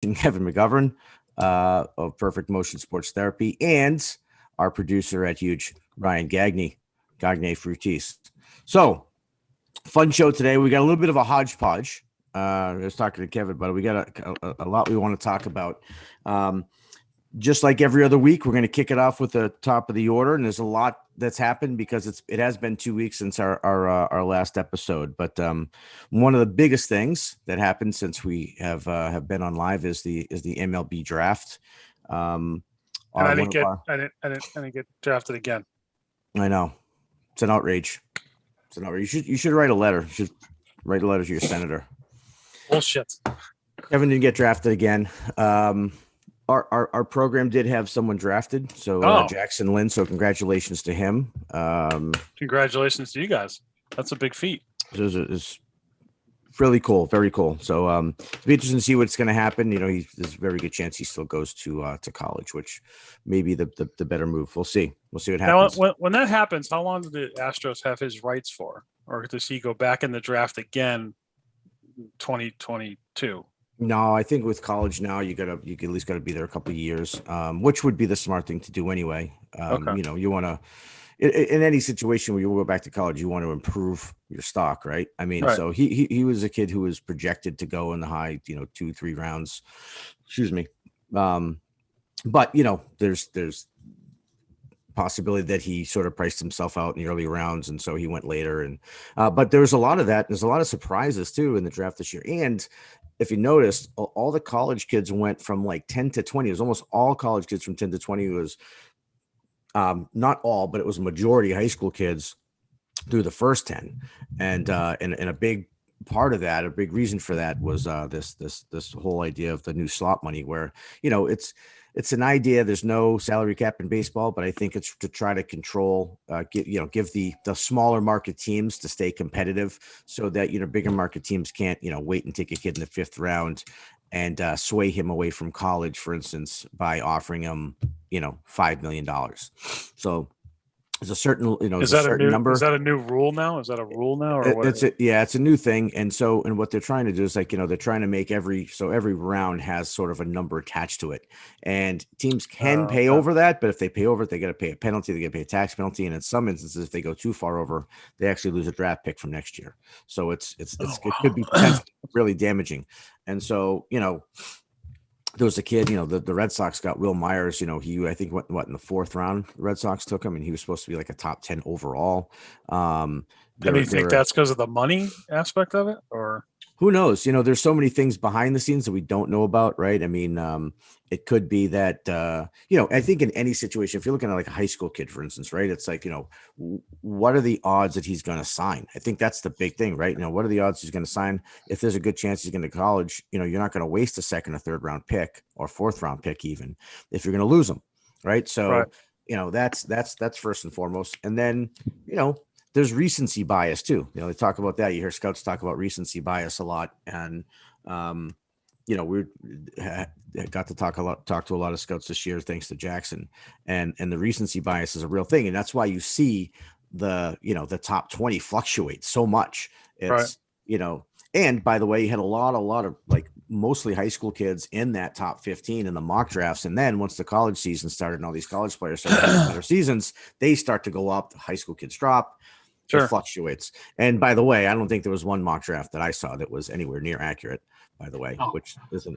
thanking Kevin McGovern of Perfect Motion Sports Therapy and our producer at Huge, Ryan Gagne Frutis. So, fun show today. We got a little bit of a hodgepodge. I was talking to Kevin, but we got a lot we want to talk about. Just like every other week, we're going to kick it off with the top of the order, and there's a lot that's happened because it has been 2 weeks since our last episode. But one of the biggest things that happened since we have been on live is the MLB draft. And I didn't get drafted again. I know, it's an outrage. It's an outrage. You should write a letter. You should write a letter to your senator. Bullshit. Kevin didn't get drafted again. Our program did have someone drafted, so Jackson Lynn. So congratulations to him. Congratulations to you guys. That's a big feat. It's really cool, very cool. So it'll be interesting to see what's going to happen. You know, there's a very good chance he still goes to college, which may be the better move. We'll see. We'll see what happens. Now, when that happens, how long do the Astros have his rights for, or does he go back in the draft again, 2022? No, I think with college now, you at least got to be there a couple of years, which would be the smart thing to do anyway. Okay. You know, you want to, in any situation where you go back to college, you want to improve your stock, right? I mean, right. So he was a kid who was projected to go in the high, 2-3 rounds. Excuse me. But there's possibility that he sort of priced himself out in the early rounds, and so he went later. And but there's a lot of that. There's a lot of surprises too in the draft this year. And if you noticed, all the college kids went from like 10 to 20. It was almost all college kids from 10 to 20. It was not all, but it was a majority high school kids through the first 10. And a big part of that, a big reason for that was this whole idea of the new slot money, where it's an idea. There's no salary cap in baseball, but I think it's to try to control, give the smaller market teams to stay competitive, so that bigger market teams can't wait and take a kid in the 5th round and sway him away from college, for instance, by offering him $5 million. So there's a certain is that a new number? Is that a new rule now? Is that a rule now, or what? It's a new thing. And what they're trying to do is they're trying to make every round has sort of a number attached to it, and teams can pay over that. But if they pay over it, they got to pay a penalty. They got to pay a tax penalty, and in some instances, if they go too far over, they actually lose a draft pick from next year. So it could be really damaging. And so there was a kid, the Red Sox got Will Myers. He, I think, went in the 4th round. The Red Sox took him, and he was supposed to be like a top 10 overall. Do you think that's because of the money aspect of it, or who knows? There's so many things behind the scenes that we don't know about, right? I mean, it could be that, I think in any situation, if you're looking at like a high school kid, for instance, right? It's like, what are the odds that he's going to sign? I think that's the big thing, right? What are the odds he's going to sign? If there's a good chance he's going to college, you're not going to waste a 2nd or 3rd round pick, or 4th round pick, even if you're going to lose him. Right. So, that's first and foremost. And then, there's recency bias too. They talk about that. You hear scouts talk about recency bias a lot. And, we got to talk to a lot of scouts this year, thanks to Jackson, and the recency bias is a real thing. And that's why you see the top 20 fluctuate so much. It's, and by the way, you had a lot of like mostly high school kids in that top 15 in the mock drafts. And then once the college season started and all these college players started having better seasons, they start to go up. The high school kids drop. Sure. It fluctuates. And by the way, I don't think there was one mock draft that I saw that was anywhere near accurate, by the way, which isn't.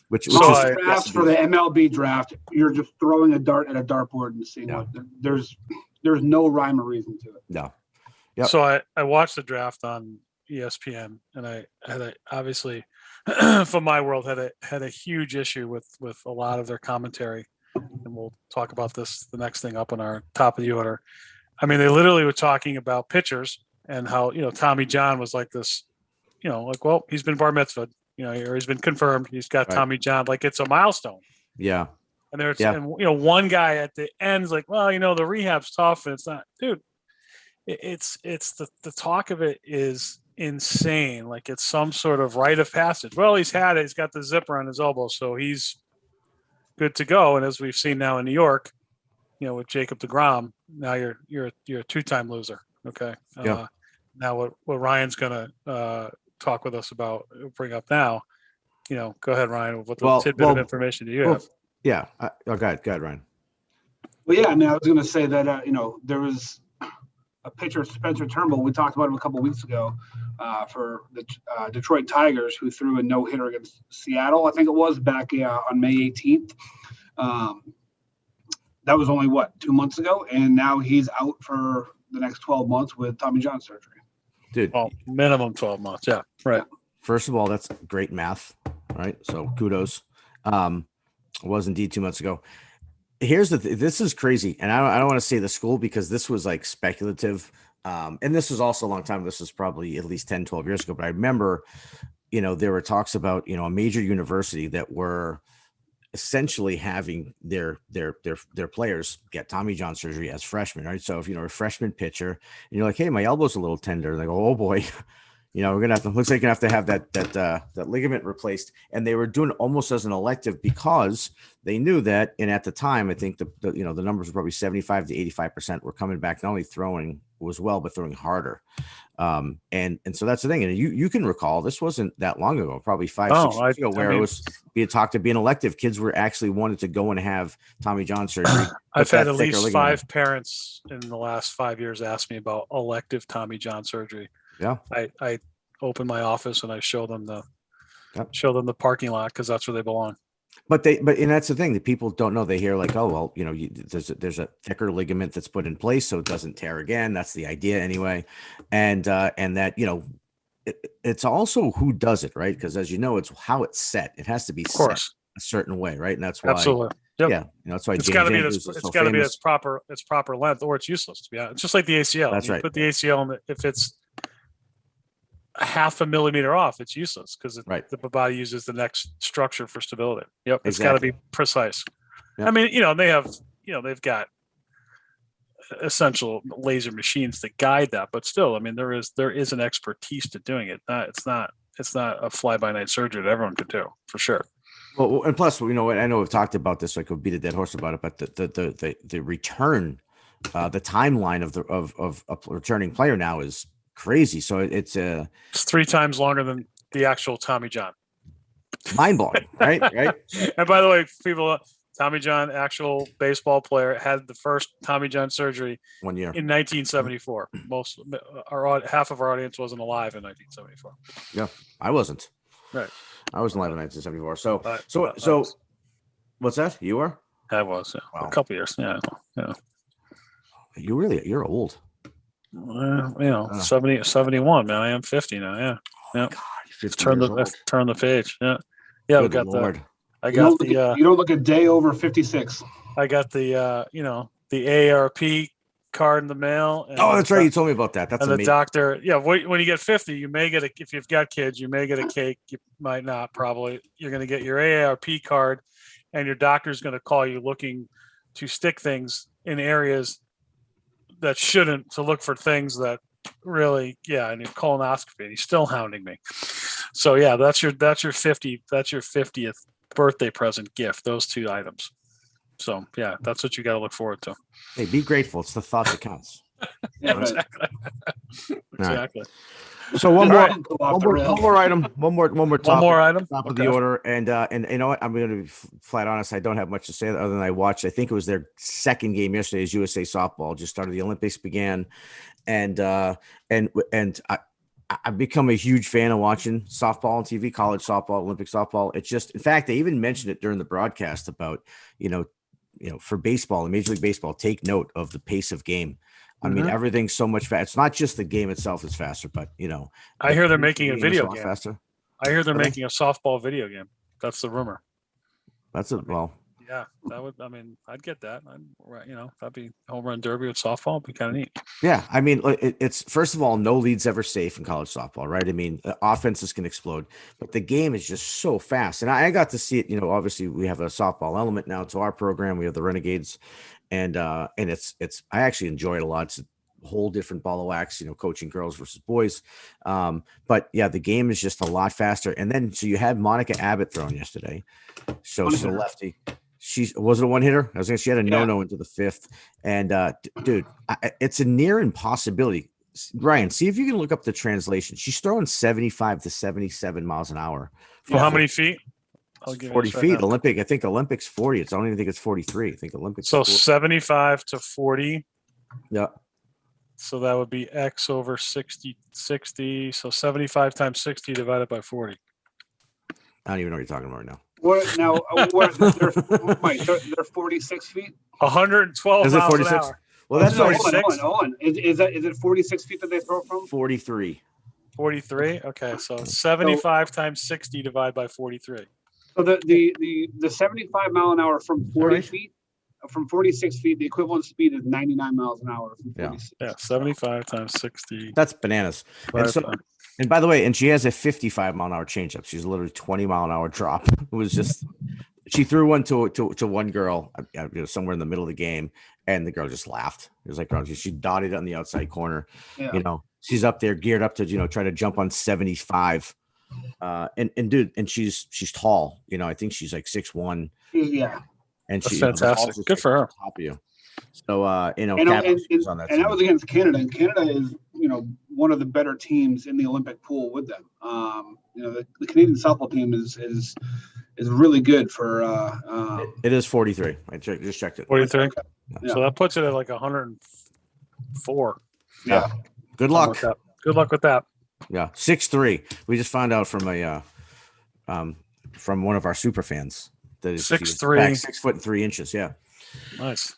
Which is drafts for the MLB draft, you're just throwing a dart at a dartboard and seeing what there's no rhyme or reason to it. No. Yep. So I watched the draft on ESPN, and I had obviously from my world had a huge issue with a lot of their commentary, and we'll talk about this the next thing up on our top of the order. I mean, they literally were talking about pitchers and how Tommy John was like this, well, he's been bar mitzvahed, or he's been confirmed. He's got Tommy John, like it's a milestone. Yeah. And there's and one guy at the end is like, well, the rehab's tough, and it's not, dude. It's the talk of it is insane. Like it's some sort of rite of passage. Well, he's got the zipper on his elbow, so he's good to go. And as we've seen now in New York, with Jacob deGrom, now you're a 2-time loser. Okay. Now what Ryan's gonna talk with us about, bring up now, go ahead, Ryan. What the Well- tidbit well- of information do you well, have? Yeah. Go ahead, Ryan. Well, yeah, I mean, I was going to say that, there was a pitcher, Spencer Turnbull. We talked about him a couple of weeks ago for the Detroit Tigers, who threw a no-hitter against Seattle, I think it was, back on May 18th. That was only, 2 months ago? And now he's out for the next 12 months with Tommy John surgery. Dude, Well, minimum 12 months. Yeah, right. first of all, that's great math, right? So kudos. It was indeed 2 months ago. Here's this is crazy, and I don't want to say the school because this was like speculative, and this was also a long time. This was probably at least 10, 12 years ago. But I remember, there were talks about a major university that were essentially having their players get Tommy John surgery as freshmen, right? So if a freshman pitcher, and you're like, hey, my elbow's a little tender, and they go, oh boy. We're gonna have to. Looks like you're gonna have to have that ligament replaced, and they were doing it almost as an elective because they knew that. And at the time, I think the numbers were probably 75 to 85% were coming back, not only throwing as well, but throwing harder. And so that's the thing. And you can recall this wasn't that long ago, probably 5-6 years ago, where it was being talked to be an elective. Kids were actually wanted to go and have Tommy John surgery. I've had at least 5 parents in the last 5 years ask me about elective Tommy John surgery. Yeah, I open my office and I show them the parking lot because that's where they belong. But that's the thing that people don't know. They hear like, oh well, there's a thicker ligament that's put in place so it doesn't tear again. That's the idea anyway, and that it's also who does it, right? Because as you know, it's how it's set. It has to be set a certain way, right? And that's why absolutely. Yep. Yeah, that's why it's got to be its proper length, or it's useless. To be honest, it's just like the ACL. That's right. Put the ACL in if it's a half a millimeter off, it's useless because the body uses the next structure for stability. Yep, it's got to be precise. Yep. I mean, they've got essential laser machines that guide that, but still, I mean, there is an expertise to doing it. It's not a fly-by-night surgery that everyone could do for sure. Well, and plus, I know we've talked about this. So I could beat a dead horse about it, but the return, the timeline of a returning player now is crazy. So it's 3 times longer than the actual Tommy John. Mind blowing, right? And by the way, people, Tommy John, actual baseball player, had the first Tommy John surgery 1 year in 1974. Half of our audience wasn't alive in 1974. Yeah, I wasn't. Right. I was alive in 1974. So what's that? You were? I was. Yeah. Wow. A couple years. Yeah. You're old. 70, 71, man. I am 50 now. Yeah. Yeah. Turn the page. Yeah. Yeah. Good Lord. You don't look a day over 56. I got the the AARP card in the mail. Oh, that's right. You told me about that. That's and amazing. The doctor. Yeah. When you get 50, you may get if you've got kids, you may get a cake. You might not. Probably. You're going to get your AARP card, and your doctor's going to call you looking to stick things in areas that shouldn't, to look for things that really, and your colonoscopy, and he's still hounding me. So yeah, that's your 50th birthday present gift, those 2 items. So yeah, that's what you got to look forward to. Hey, be grateful. It's the thought that counts. Yeah, exactly. Exactly. Right. So one more item, one more topic, one more item, top of the order, and you know what? I'm going to be flat honest. I don't have much to say other than I watched. I think it was their second game yesterday. As USA softball just started, the Olympics began, and I've become a huge fan of watching softball on TV, college softball, Olympic softball. It's just, in fact, they even mentioned it during the broadcast about for baseball and Major League Baseball, take note of the pace of game. I mean, everything's so much faster. It's not just the game itself is faster, but I hear they're making a video game faster. I hear they're making a softball video game. That's the rumor. Yeah, I'd get that. That'd be home run derby with softball. It'd be kind of neat. Yeah, I mean, it's first of all, no lead's ever safe in college softball, right? I mean, offenses can explode, but the game is just so fast. And I got to see it. Obviously, we have a softball element now to our program. We have the Renegades, and it's I actually enjoy it a lot. It's a whole different ball of wax, coaching girls versus boys. But yeah, the game is just a lot faster. And then so you had Monica Abbott throwing yesterday, so she's a lefty. Was it a one hitter? I was going to say she had a no into the 5th. And dude, it's a near impossibility. Ryan, see if you can look up the translation. She's throwing 75 to 77 miles an hour. For how many feet? I'll give you 40 this right feet. now. Olympic. I think Olympics 40. I don't even think it's 43. I think Olympics. So 40. 75 to 40. Yeah. So that would be X over 60. So 75 times 60 divided by 40. I don't even know what you're talking about right now. What now? They're 46 feet. 112 Is it miles 46? an hour. Well, that's No, what I hold said. on, hold on. Is it 46 feet that they throw from? 43. 43. Okay, so 75 times 60 divided by 43. So the 75 mile an hour from 40 right. feet, from 46 feet, the equivalent speed is 99 miles an hour from 46. Yeah, 75 times 60. That's bananas. And so, and by the way, and she has a 55 mile an hour changeup. She's literally 20 mile an hour drop. It was just, she threw one to one girl, somewhere in the middle of the game, and the girl just laughed. It was like, she dotted it on the outside corner. Yeah. She's up there geared up to, try to jump on 75. And dude, and she's tall. I think she's like 6'1". Yeah. And That's she fantastic. Good for her. Top of you. So And that was against Canada, and Canada is one of the better teams in the Olympic pool with them. The Canadian softball team is really good for. It is 43. I just checked it. 43. Yeah. So that puts it at like 104. Yeah. Good luck. Good luck with that. Yeah. 6'3". We just found out from from one of our super fans that 6'3". 6 foot 3 inches. Yeah. Nice.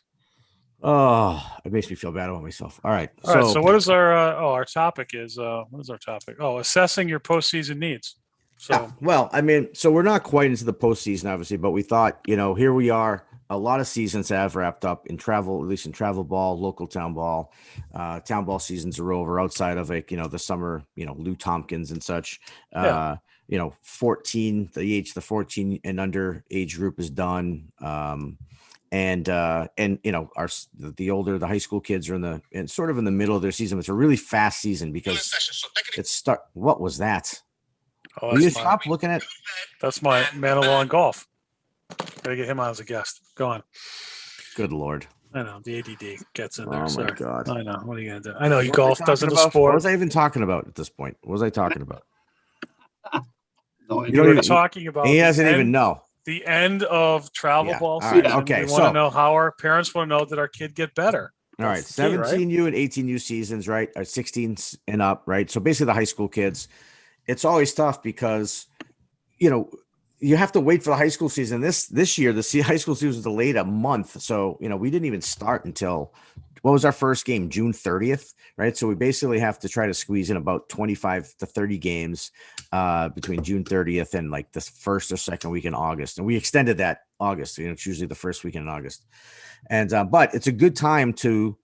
Oh, it makes me feel bad about myself. All right. All right. So what is our topic is, what is our topic? Oh, assessing your postseason needs. So, yeah, well, I mean, so we're not quite into the postseason, obviously, but we thought, here we are. A lot of seasons have wrapped up in travel, at least in travel ball, local town ball. Town ball seasons are over outside of the summer, Lou Tompkins and such. 14, the 14 and under age group is done. And the older, the high school kids are in sort of in the middle of their season. It's a really fast season because what was that? Oh, Will you stop looking at? That's my Manilow in golf. Gotta get him on as a guest. Go on. Good Lord. I know the ADD gets in there. Oh my God. I know. What are you gonna do? I know golf doesn't a sport. What was I even talking about at this point? What was I talking about? You were talking about. He doesn't even know. The end of travel ball season. Right. Okay. We want to know how our parents want to know that our kid get better. All right. 17U and 18U seasons, right? 16 and up, right? So basically the high school kids. It's always tough because, you have to wait for the high school season. This year, the high school season was delayed a month. So, we didn't even start until, what was our first game? June 30th, right? So we basically have to try to squeeze in about 25 to 30 games between June 30th and like the first or second week in August. And we extended that August, it's usually the first weekend in August. And, but it's a good time to,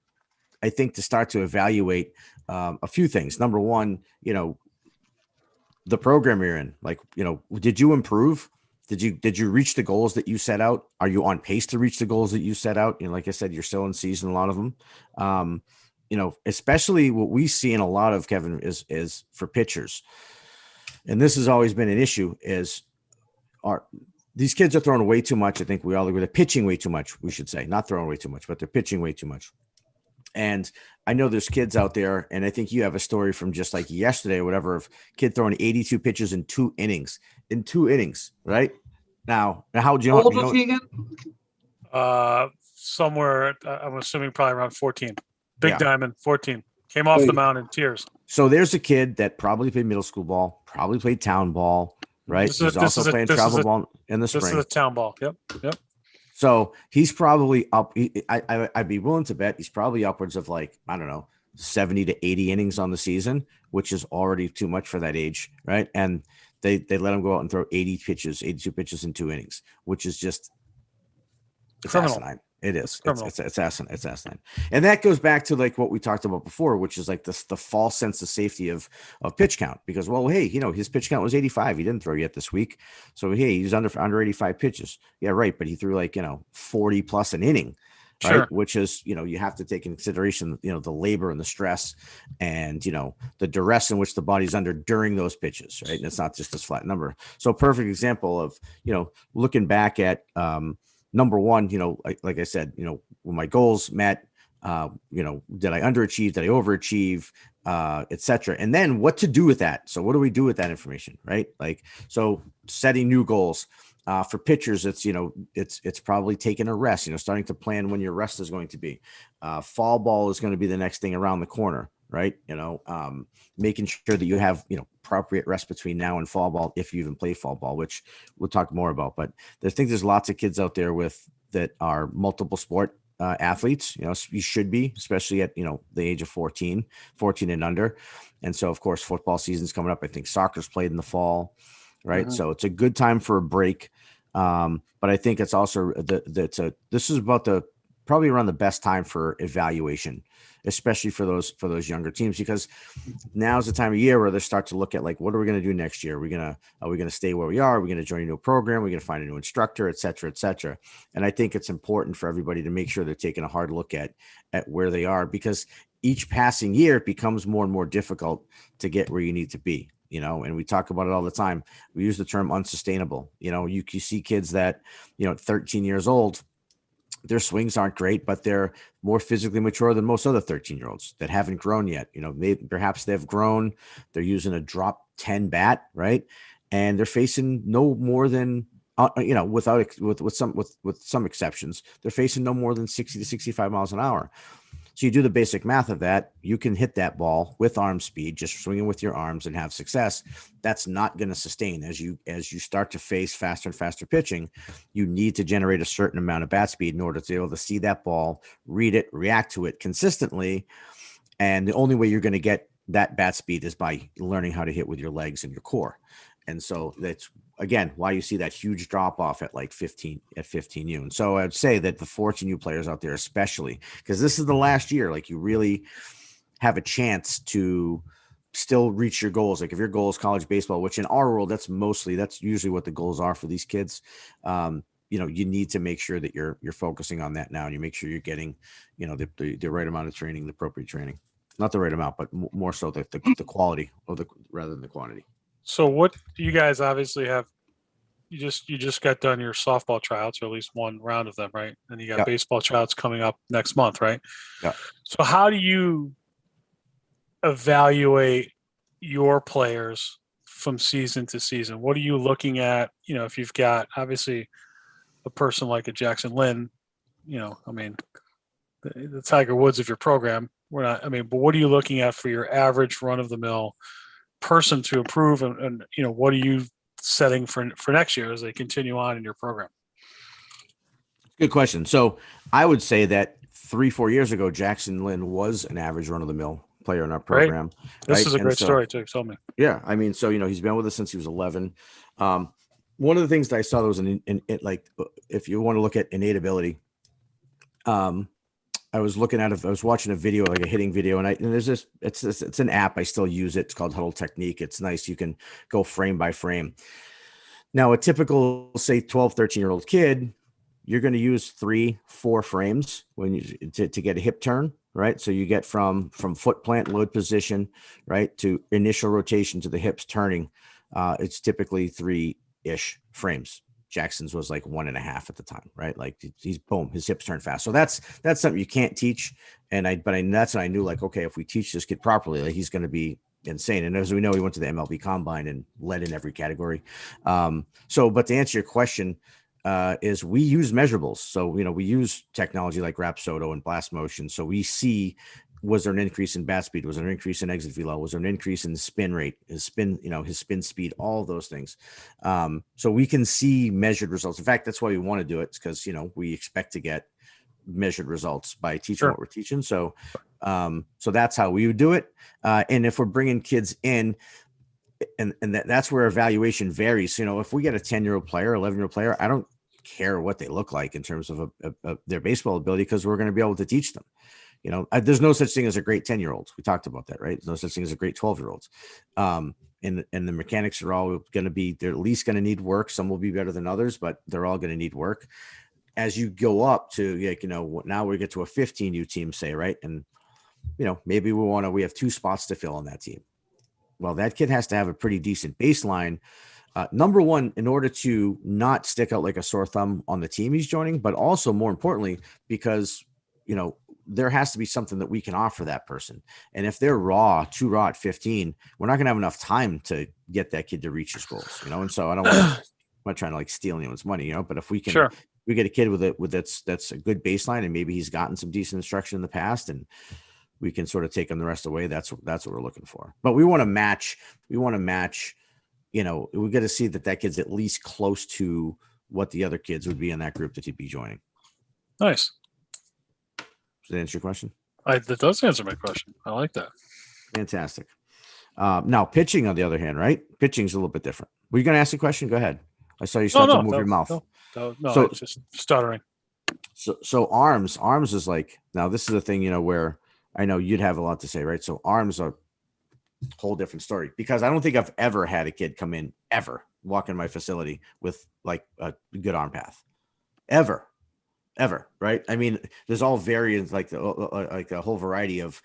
I think, to start to evaluate a few things. Number one, the program you're in, like, did you improve? Did you reach the goals that you set out? Are you on pace to reach the goals that you set out? Like I said, you're still in season, a lot of them. Especially what we see in a lot of, Kevin, is for pitchers. And this has always been an issue these kids are throwing way too much. I think we all agree they're pitching way too much. We should say not throwing way too much, but they're pitching way too much. And I know there's kids out there, and I think you have a story from just like yesterday or whatever of kid throwing 82 pitches in 2 innings. Right? Now how would you know? How old was he again? Somewhere, I'm assuming probably around 14. Big Diamond, 14. Came off the mound in tears. So there's a kid that probably played middle school ball, probably played town ball, right? He's also playing travel ball in the spring. This is a town ball. Yep. So he's probably up. I'd be willing to bet he's probably upwards of like, I don't know, 70 to 80 innings on the season, which is already too much for that age, right? And they let him go out and throw 82 pitches in 2 innings, which is just asinine. It is. It's asinine. And that goes back to like what we talked about before, which is like the false sense of safety of pitch count. Because, well, hey, his pitch count was 85. He didn't throw yet this week. So, hey, he's under 85 pitches. Yeah, right. But he threw like, 40 plus an inning. Right. Sure. Which is, you have to take into consideration, the labor and the stress and, the duress in which the body's under during those pitches. Right. And it's not just this flat number. So a perfect example of, looking back at, number one, like I said, when my goals met, did I underachieve? Did I overachieve? Et cetera. And then what to do with that. So what do we do with that information? Right. Like, so setting new goals. For pitchers, it's probably taking a rest, starting to plan when your rest is going to be. Fall ball is going to be the next thing around the corner, right? Making sure that you have, appropriate rest between now and fall ball, if you even play fall ball, which we'll talk more about. But I think there's lots of kids out there that are multiple sport athletes. You should be, especially at, the age of 14 and under. And so, of course, football season's coming up. I think soccer's played in the fall, right? Mhm. So it's a good time for a break. But I think it's also this is about probably around the best time for evaluation, especially for those younger teams, because now's the time of year where they start to look at, like, what are we going to do next year? Are we going to stay where we are? Are we going to join a new program? Are we going to find a new instructor, et cetera, et cetera? And I think it's important for everybody to make sure they're taking a hard look at where they are, because each passing year it becomes more and more difficult to get where you need to be. And we talk about it all the time. We use the term unsustainable. You see kids that, 13 years old, their swings aren't great, but they're more physically mature than most other 13-year-olds that haven't grown yet. Perhaps they've grown. They're using a drop 10 bat, right? And they're facing no more than, with some exceptions, they're facing no more than 60 to 65 miles an hour. So you do the basic math of that, you can hit that ball with arm speed, just swinging with your arms, and have success. That's not going to sustain as you start to face faster and faster pitching. You need to generate a certain amount of bat speed in order to be able to see that ball, read it, react to it consistently. And the only way you're going to get that bat speed is by learning how to hit with your legs and your core. And so that's, again, why you see that huge drop off at 15U. And so I'd say that the 14U players out there, especially, because this is the last year, like, you really have a chance to still reach your goals. Like, if your goal is college baseball, which in our world, that's usually what the goals are for these kids. You need to make sure that you're focusing on that now, and you make sure you're getting, the right amount of training, the appropriate training, not the right amount, but more so the quality rather than the quantity. So what you guys obviously have, you just got done your softball tryouts, or at least one round of them, right? And you got Yeah. baseball tryouts coming up next month, right? Yeah. So how do you evaluate your players from season to season? What are you looking at? If you've got, obviously, a person like a Jackson Lynn, the Tiger Woods of your program. But what are you looking at for your average run of the mill person to improve, and what are you setting for next year as they continue on in your program? Good question. So I would say that 3-4 years ago, Jackson Lynn was an average run of the mill player in our program. Right. This right? is a And great so, story too. Tell me. Yeah. He's been with us since he was 11. One of the things that I saw that was if you want to look at innate ability, I was watching a video, like a hitting video, and there's this, it's an app. I still use it. It's called Huddle Technique. It's nice. You can go frame by frame. Now, a typical, say, 12, 13-year-old kid, you're going to use 3-4 frames to get a hip turn, right? So you get from foot plant, load position, right, to initial rotation to the hips turning. It's typically 3-ish frames. Jackson's was like 1.5 at the time, right? Like, he's boom, his hips turn fast. So that's something you can't teach. That's when I knew, like, okay, if we teach this kid properly, like, he's going to be insane. And as we know, he went to the MLB combine and led in every category. But to answer your question, is we use measurables. So, we use technology like Rapsodo and Blast Motion. So we see, was there an increase in bat speed? Was there an increase in exit velo? Was there an increase in spin rate, his spin speed, all of those things. So we can see measured results. In fact, that's why we want to do it, because, we expect to get measured results by teaching what we're teaching. So that's how we would do it. And if we're bringing kids in, and that's where evaluation varies. If we get a 10-year-old player, 11-year-old player, I don't care what they look like in terms of their baseball ability, because we're going to be able to teach them. There's no such thing as a great 10-year-old. We talked about that, right? There's no such thing as a great 12-year-olds. And the mechanics are all going to be, they're at least going to need work. Some will be better than others, but they're all going to need work. As you go up to, now we get to a 15U team, say, right? And, maybe we have 2 spots to fill on that team. Well, that kid has to have a pretty decent baseline. Number one, in order to not stick out like a sore thumb on the team he's joining, but also more importantly, because, there has to be something that we can offer that person. And if they're too raw at 15, we're not going to have enough time to get that kid to reach his goals, And so I'm not trying to like steal anyone's money, but if we can, Sure. we get a kid that's a good baseline, and maybe he's gotten some decent instruction in the past, and we can sort of take him the rest of the way. That's what we're looking for. But we want to match, we got to see that kid's at least close to what the other kids would be in that group that he'd be joining. Nice. Does that answer your question? That does answer my question. I like that. Fantastic. Now pitching, on the other hand, right? Pitching's a little bit different. Were you going to ask a question? Go ahead. I saw you start to move your mouth. No, so, it's just stuttering. So arms is like, now this is the thing, where I know you'd have a lot to say, right? So arms are whole different story, because I don't think I've ever had a kid come in, walk in my facility with like a good arm path, ever, right? I mean, there's all variants, like a whole variety of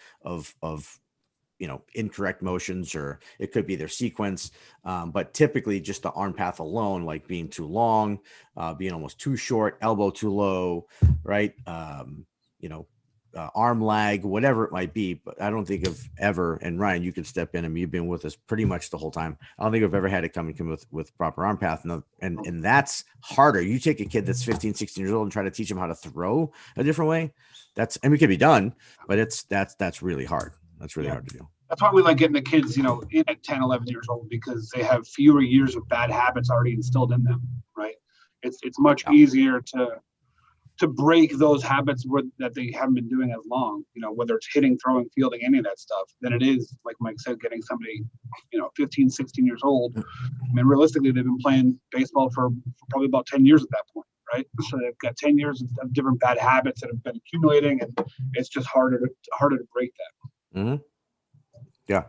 incorrect motions, or it could be their sequence, but typically just the arm path alone, like being too long, being almost too short, elbow too low, right? Arm lag, whatever it might be. But I don't think I've ever, and Ryan, you can step in. I mean, you've been with us pretty much the whole time. I don't think I've ever had it come with proper arm path. And that's harder. You take a kid that's 15, 16 years old and try to teach them how to throw a different way. It can be done, but that's really hard. That's really hard to do. That's why we like getting the kids, in at 10, 11 years old, because they have fewer years of bad habits already instilled in them, right? It's much easier to break those habits that they haven't been doing as long, whether it's hitting, throwing, fielding, any of that stuff, than it is, like Mike said, getting somebody, 15, 16 years old. I mean, realistically, they've been playing baseball for probably about 10 years at that point, right? So they've got 10 years of different bad habits that have been accumulating, and it's just harder to break that. Mm-hmm. Yeah.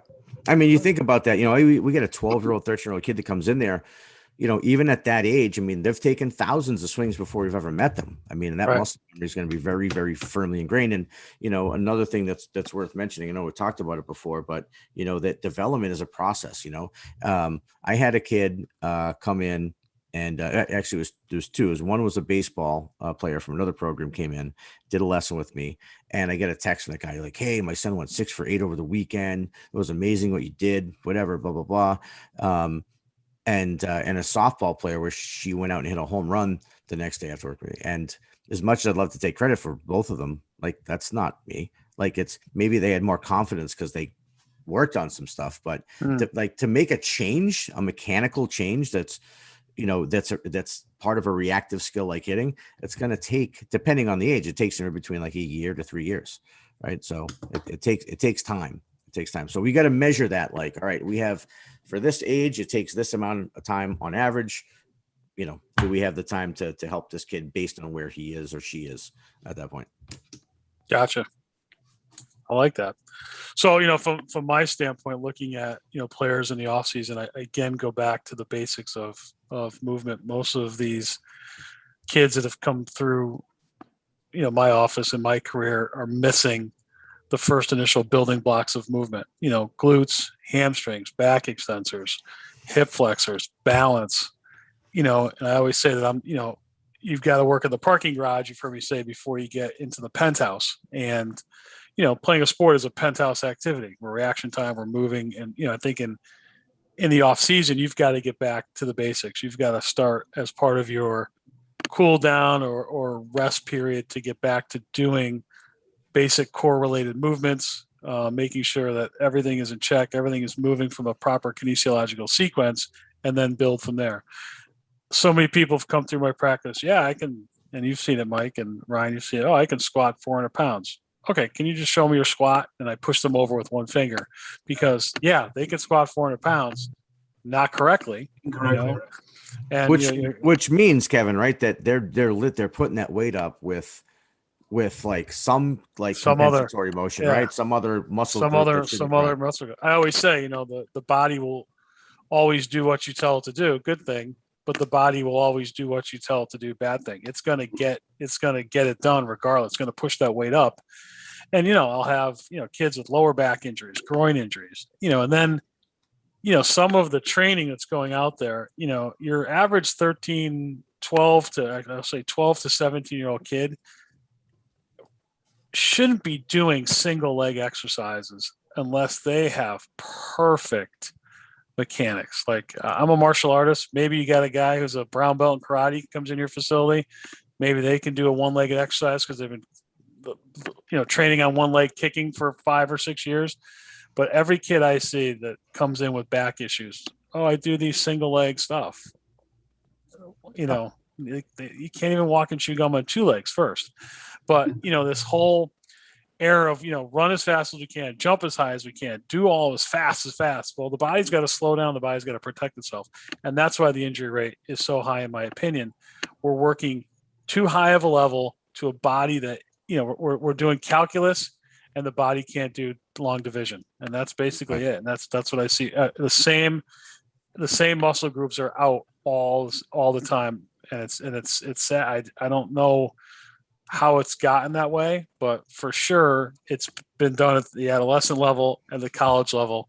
I mean, you think about that, we get a 12-year-old, 13-year-old kid that comes in there, even at that age. I mean, they've taken thousands of swings before we've ever met them. I mean, and that muscle memory is going to be very, very firmly ingrained. And, another thing that's worth mentioning, I know we talked about it before, but, that development is a process. I had a kid come in, and actually there was two. One was a baseball player from another program, came in, did a lesson with me, and I get a text from the guy like, "Hey, my son went 6 for 8 over the weekend. It was amazing what you did, whatever, blah, blah, blah." And a softball player where she went out and hit a home run the next day after work. And as much as I'd love to take credit for both of them, like, that's not me. Like, it's maybe they had more confidence because they worked on some stuff, but to make a change, a mechanical change that's part of a reactive skill like hitting, it's going to take, depending on the age, it takes anywhere between like a year to 3 years, right? So it takes time. It takes time. So we got to measure that. Like, all right, we have, for this age, it takes this amount of time on average. Do we have the time to help this kid based on where he is or she is at that point? Gotcha. I like that. So, from my standpoint, looking at, players in the off season, I again go back to the basics of movement. Most of these kids that have come through, my office and my career are missing the first initial building blocks of movement, glutes, hamstrings, back extensors, hip flexors, balance, and I always say that you've got to work in the parking garage, you've heard me say, before you get into the penthouse. And, playing a sport is a penthouse activity. We're reaction time, we're moving. And, I think in the off season, you've got to get back to the basics. You've got to start as part of your cool down or rest period to get back to doing basic core related movements, making sure that everything is in check, everything is moving from a proper kinesiological sequence, and then build from there. So many people have come through my practice. Yeah, I can, and you've seen it, Mike and Ryan, you've seen it. Oh, I can squat 400 pounds. Okay, can you just show me your squat? And I push them over with one finger, because they can squat 400 pounds, not correctly. And which means, Kevin, right, that they're putting that weight up with some compensatory motion, right? Some other muscle, some other muscle. I always say, the body will always do what you tell it to do. Good thing. But the body will always do what you tell it to do. Bad thing. It's going to get it done regardless. It's going to push that weight up. And, I'll have, kids with lower back injuries, groin injuries, and then, some of the training that's going out there, your average 12 to 17-year-old kid shouldn't be doing single leg exercises unless they have perfect mechanics. Like I'm a martial artist. Maybe you got a guy who's a brown belt in karate comes in your facility. Maybe they can do a one-legged exercise because they've been, training on one leg kicking for 5 or 6 years. But every kid I see that comes in with back issues, oh, I do these single leg stuff. You can't even walk and chew gum on 2 legs first. But this whole era of run as fast as we can, jump as high as we can, do all as fast. Well, the body's got to slow down, the body's got to protect itself, and that's why the injury rate is so high, in my opinion. We're working too high of a level to a body that we're doing calculus, and the body can't do long division, and that's basically it. And that's what I see. The same muscle groups are out all the time, and it's sad. I don't know how it's gotten that way, but for sure it's been done at the adolescent level and the college level.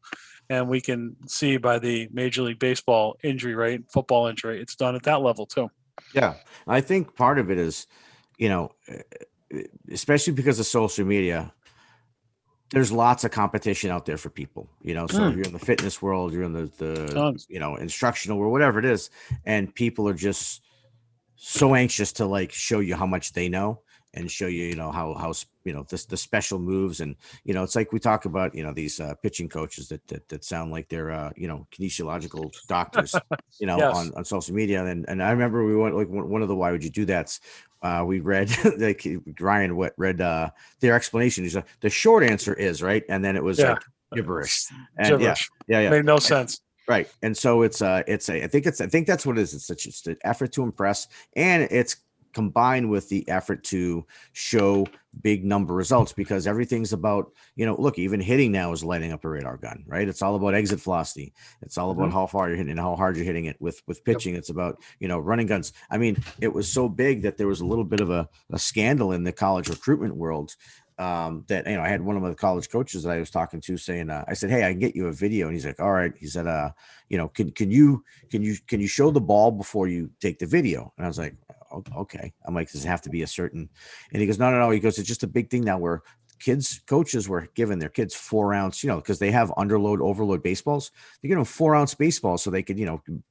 And we can see by the Major League Baseball injury rate, football injury, it's done at that level too. Yeah. I think part of it is, especially because of social media, there's lots of competition out there for people, so if you're in the fitness world, you're in the instructional world, whatever it is. And people are just so anxious to like show you how much they know and show you, how the special moves. And, it's like we talk about, these pitching coaches that sound like they're, kinesiological doctors, Yes. on social media. And I remember we went like one of the, why would you do that's, we read like Ryan read their explanation. He's like, the short answer is right. And then it was like gibberish. And gibberish. Yeah. Made no sense. Right. And so I think that's what it is. It's the effort to impress, and it's combined with the effort to show big number results, because everything's about, look, even hitting now is lighting up a radar gun, right? It's all about exit velocity. It's all about how far you're hitting and how hard you're hitting it. With pitching, it's about, running guns. I mean, it was so big that there was a little bit of a scandal in the college recruitment world. That I had one of the college coaches that I was talking to saying, I said, hey, I can get you a video, and he's like, all right. He said, can you show the ball before you take the video? And I was like, okay. I'm like, does it have to be a certain? And he goes, no. He goes, it's just a big thing now where coaches were giving their kids 4 ounce, because they have underload, overload baseballs. They give them 4 ounce baseballs so they could,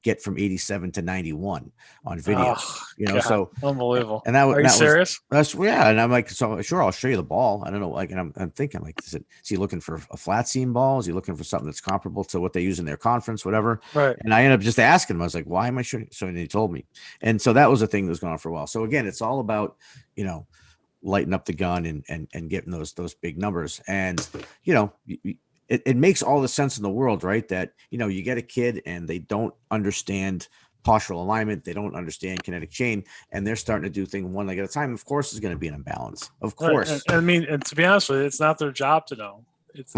get from 87 to 91 on video. God, so unbelievable. And that, are you serious? Yeah. And I'm like, so sure, I'll show you the ball. I don't know, like, and I'm thinking, like, is he looking for a flat seam ball? Is he looking for something that's comparable to what they use in their conference, whatever? Right. And I ended up just asking him. I was like, why am I showing? So he told me. And so that was a thing that was going on for a while. So again, it's all about, lighting up the gun and getting those big numbers. And, it makes all the sense in the world, right? That, you get a kid and they don't understand postural alignment. They don't understand kinetic chain, and they're starting to do things one leg at a time. Of course, there's going to be an imbalance. Of course. Right. And to be honest with you, it's not their job to know. It's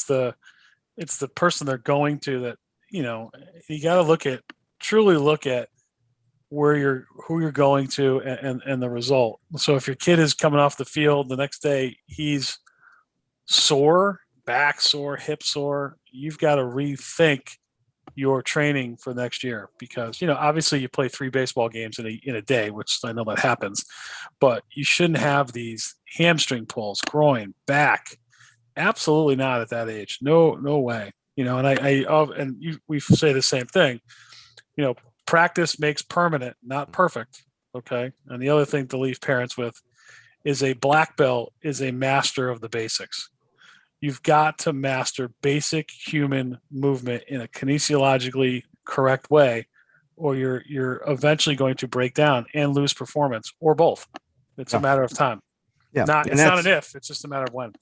the person they're going to that, you got to truly look at who you're going to and the result. So if your kid is coming off the field the next day, he's sore, back sore, hip sore, you've got to rethink your training for next year, because obviously you play 3 baseball games in a day, which I know that happens, but you shouldn't have these hamstring pulls, groin, back. Absolutely not at that age. No way. We say the same thing. Practice makes permanent, not perfect. Okay. And the other thing to leave parents with is a black belt is a master of the basics. You've got to master basic human movement in a kinesiologically correct way, or you're eventually going to break down and lose performance, or both. It's a matter of time. Yeah. It's not an if, it's just a matter of when.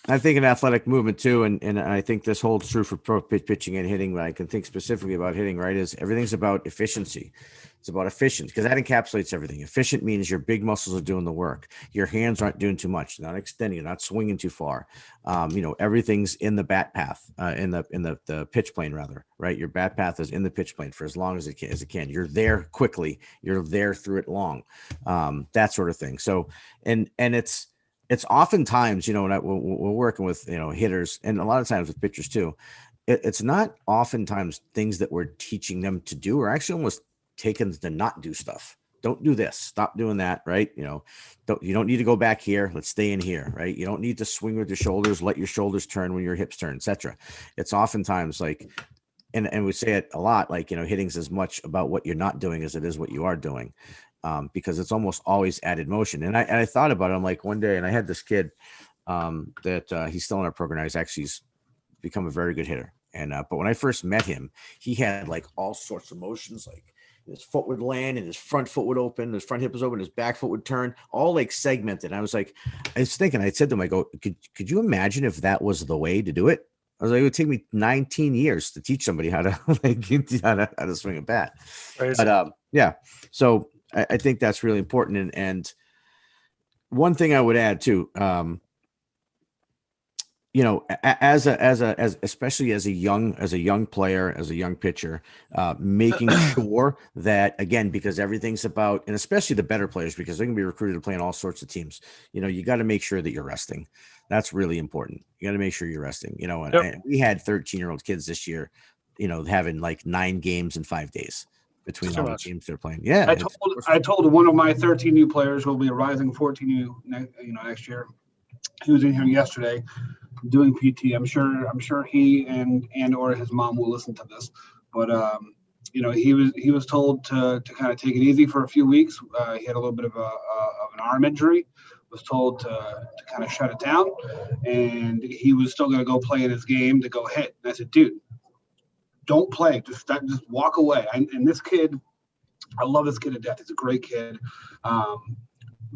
I think in athletic movement too, and I think this holds true for pro pitching and hitting, but I can think specifically about hitting, right, is everything's about efficiency. It's about efficiency, because that encapsulates everything. Efficient means your big muscles are doing the work. Your hands aren't doing too much, not extending, not swinging too far. Everything's in the bat path, in the pitch plane rather, right? Your bat path is in the pitch plane for as long as it can. You're there quickly. You're there through it long, that sort of thing. So, and it's oftentimes, when we're working with, hitters, and a lot of times with pitchers too, it's not oftentimes things that we're teaching them to do. We're actually almost taking to not do stuff. don't do this. Stop doing that. Right. You don't need to go back here. Let's stay in here. Right. You don't need to swing with your shoulders. Let your shoulders turn when your hips turn, etc. It's oftentimes like, and we say it a lot, like, hitting's as much about what you're not doing as it is what you are doing. Because it's almost always added motion. And I thought about it. I'm like, one day, and I had this kid that he's still in our program now. He's become a very good hitter. And but when I first met him, he had like all sorts of motions, like his foot would land and his front foot would open, his front hip was open, his back foot would turn, all like segmented. I was thinking, I said to him, I go, could you imagine if that was the way to do it? I was like, it would take me 19 years to teach somebody how to how to swing a bat. Crazy. But yeah, so I think that's really important. And one thing I would add too, especially as a young player, as a young pitcher, making sure that, again, because everything's about, and especially the better players, because they're going to be recruited to play in all sorts of teams. You got to make sure that you're resting. That's really important. You got to make sure you're resting. And we had 13-year-old kids this year, having like 9 games in 5 days between all the teams they're playing. Yeah, I told one of my 13 new players who will be a rising 14 next year. He was in here yesterday doing PT. I'm sure he and or his mom will listen to this, but he was told to kind of take it easy for a few weeks. He had a little bit of an arm injury. Was told to kind of shut it down, and he was still going to go play in his game to go hit. And I said, dude, don't play. Just walk away. And this kid, I love this kid to death. He's a great kid.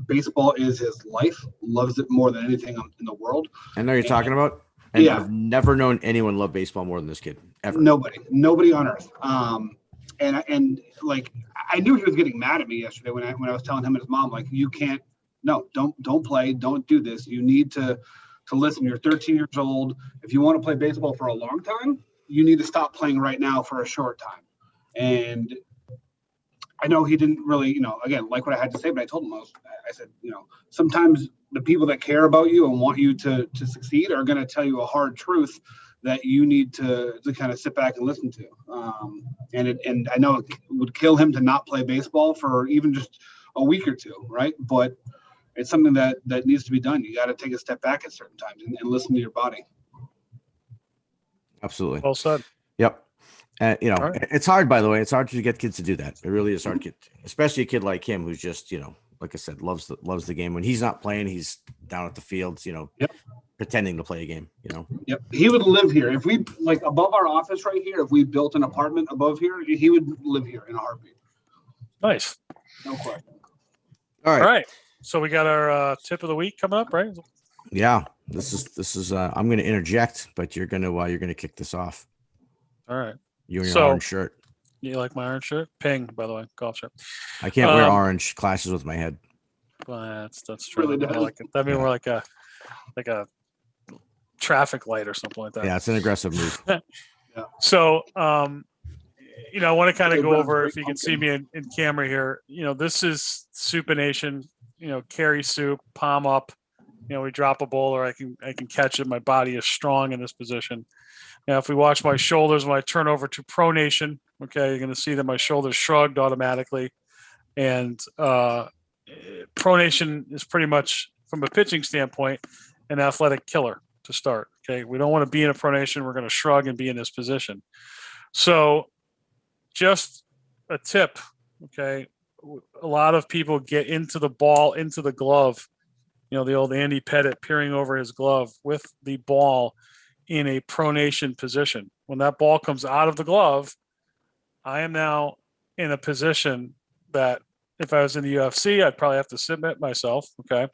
Baseball is his life. Loves it more than anything in the world. I know you're talking about. And yeah. I've never known anyone love baseball more than this kid, ever. Nobody on earth. And like, I knew he was getting mad at me yesterday when I was telling him and his mom, like, you can't. No, don't play. Don't do this. You need to listen. You're 13 years old. If you want to play baseball for a long time, you need to stop playing right now for a short time. And I know he didn't really, again, like what I had to say, but I told him, I said, sometimes the people that care about you and want you to succeed are going to tell you a hard truth that you need to kind of sit back and listen to. And I know it would kill him to not play baseball for even just a week or two, right? But it's something that needs to be done. You got to take a step back at certain times and listen to your body. Absolutely. Well said. Yep. Right. It's hard, by the way. It's hard to get kids to do that. It really is hard, especially a kid like him who's just, like I said, loves the game. When he's not playing, he's down at the fields, pretending to play a game, Yep. He would live here. If we, like, above our office right here, if we built an apartment above here, he would live here in a heartbeat. Nice. No question. All right. So we got our tip of the week coming up, right? Yeah. This is I'm going to interject, but you're going to kick this off. All right. You and your orange shirt. You like my orange shirt? Ping, by the way, golf shirt. I can't wear orange. Clashes with my head. Well, that's true. Really does. We're like a traffic light or something like that. Yeah, it's an aggressive move. Yeah. So, I want to kind of go over, if you can see me in camera here, this is Supination, carry soup, palm up, we drop a bowler, I can catch it. My body is strong in this position. Now, if we watch my shoulders, when I turn over to Pronation, okay, you're going to see that my shoulders shrugged automatically. And Pronation is pretty much, from a pitching standpoint, an athletic killer to start. Okay, we don't want to be in a pronation. We're going to shrug and be in this position. So just a tip, okay, a lot of people get into the ball, into the glove, the old Andy Pettit peering over his glove with the ball in a pronation position. When that ball comes out of the glove, I am now in a position that if I was in the UFC, I'd probably have to submit myself, okay?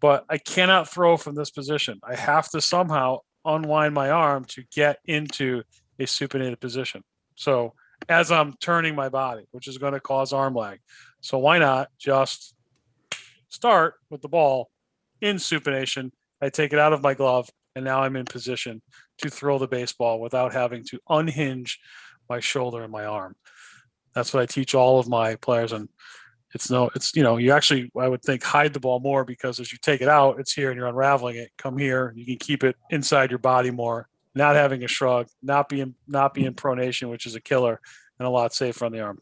But I cannot throw from this position. I have to somehow unwind my arm to get into a supinated position. So as I'm turning my body, which is going to cause arm lag. So why not just start with the ball in supination? I take it out of my glove, and now I'm in position to throw the baseball without having to unhinge my shoulder and my arm. That's what I teach all of my players. And you actually, I would think, hide the ball more, because as you take it out, it's here and you're unraveling it. Come here, you can keep it inside your body more, not having a shrug, not being pronation, which is a killer, and a lot safer on the arm.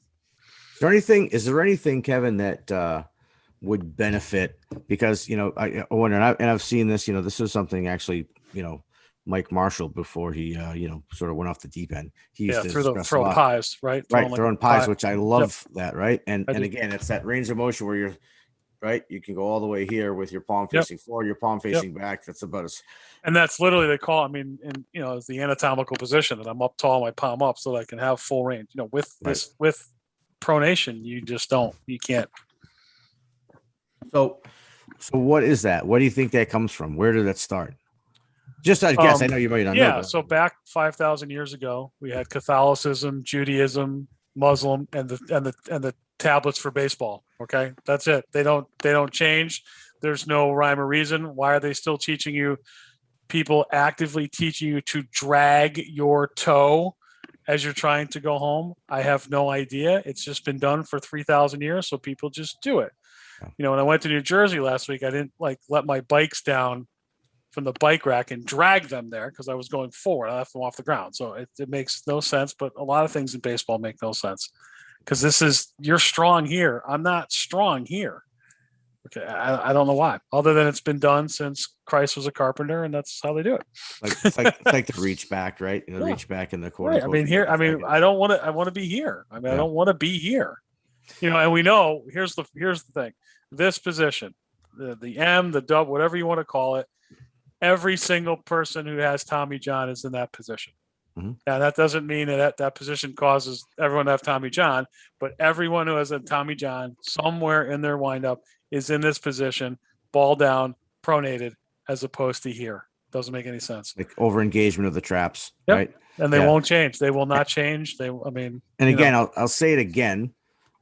Is there anything, Kevin, that would benefit? Because, I wonder, and I've seen this, this is something actually, Mike Marshall, before he, sort of went off the deep end, he used Yeah, to through the discuss a throwing lot. pies, right? Right, Like throwing a pies, pie. which I Yep, love that, right? And I and do. again, it's that range of motion where you're right. You can go all the way here with your palm Yep, facing forward, your palm yep. facing back. That's about as And that's literally they call. I mean, it's the anatomical position that I'm up tall, my palm up, so that I can have full range. With right. with pronation, you just don't. You can't. So what is that? What do you think that comes from? Where did that start? Just I guess, I know you might not know, Yeah. but So back 5,000 years ago, we had Catholicism, Judaism, Muslim, and the tablets for baseball. Okay, that's it. They don't change. There's no rhyme or reason. Why are they still teaching you? People actively teaching you to drag your toe as you're trying to go home. I have no idea. It's just been done for 3,000 years, so people just do it. Yeah. When I went to New Jersey last week, I didn't let my bikes down from the bike rack and drag them there because I was going forward. I left them off the ground. So it makes no sense. But a lot of things in baseball make no sense because you're strong here. I'm not strong here. Okay, I don't know why, other than it's been done since Christ was a carpenter, and that's how they do it. it's like the reach back, right? The Yeah. reach back in the quarter. Right. I mean, here. I mean, I don't want to. I want to be here. I mean, I don't want to be here. And we know. Here's the thing. This position, the M, the dub, whatever you want to call it, every single person who has Tommy John is in that position. Mm-hmm. Now that doesn't mean that position causes everyone to have Tommy John, but everyone who has a Tommy John somewhere in their windup is in this position, ball down, pronated, as opposed to here. Doesn't make any sense. Like over engagement of the traps, Yep. right? And they won't change. They will not change. And again, I'll say it again.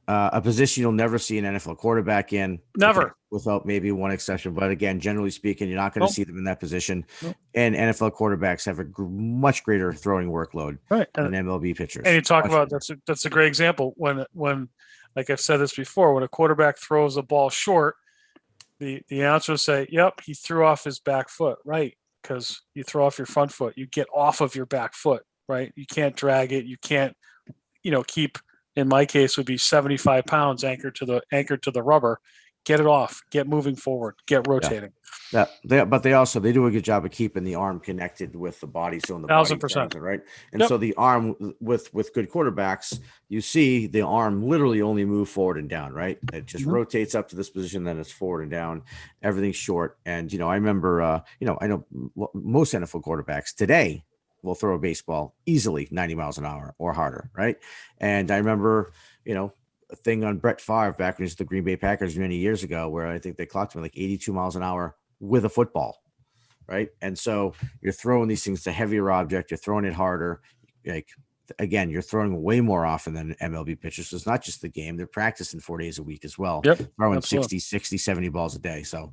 A position you'll never see an NFL quarterback in. Never. Without maybe one exception. But again, generally speaking, you're not going to see them in that position. Nope. And NFL quarterbacks have a much greater throwing workload than MLB pitchers. And you talk about that's a great example when like I've said this before, when a quarterback throws a ball short, the announcer will say, "Yep, he threw off his back foot," right? Because you throw off your front foot, you get off of your back foot, right? You can't drag it. You can't, keep. In my case, would be 75 pounds anchored to the rubber. Get it off. Get moving forward. Get rotating. But they do a good job of keeping the arm connected with the body, so in the 1,000%, right. And so the arm with good quarterbacks, you see the arm literally only move forward and down, right? It just rotates up to this position, then it's forward and down. Everything's short. And I remember, I know most NFL quarterbacks today will throw a baseball easily 90 miles an hour or harder, right? And I remember, a thing on Brett Favre back when he was the Green Bay Packers many years ago, where I think they clocked him like 82 miles an hour with a football, right? And so you're throwing these things, it's a heavier object, you're throwing it harder. Like, again, you're throwing way more often than MLB pitchers. So it's not just the game, they're practicing 4 days a week as well. Yep, throwing absolutely. 60, 70 balls a day. So,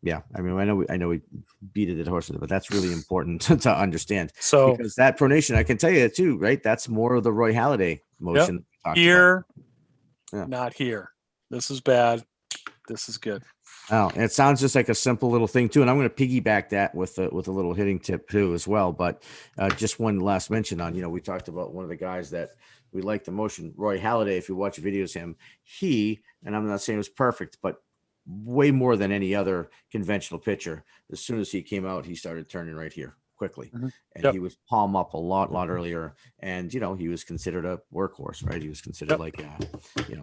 yeah, I mean, I know we beat a dead horse, but that's really important to understand. So because that pronation, I can tell you too, right? That's more of the Roy Halladay motion. Yep. Here, not here. This is bad. This is good. Oh, and it sounds just like a simple little thing too. And I'm going to piggyback that with a little hitting tip too as well. But just one last mention on, we talked about one of the guys that we like the motion, Roy Halladay. If you watch videos, and I'm not saying it was perfect, but way more than any other conventional pitcher. As soon as he came out, he started turning right here quickly, and he was palm up a lot earlier. And he was considered a workhorse, right? He was considered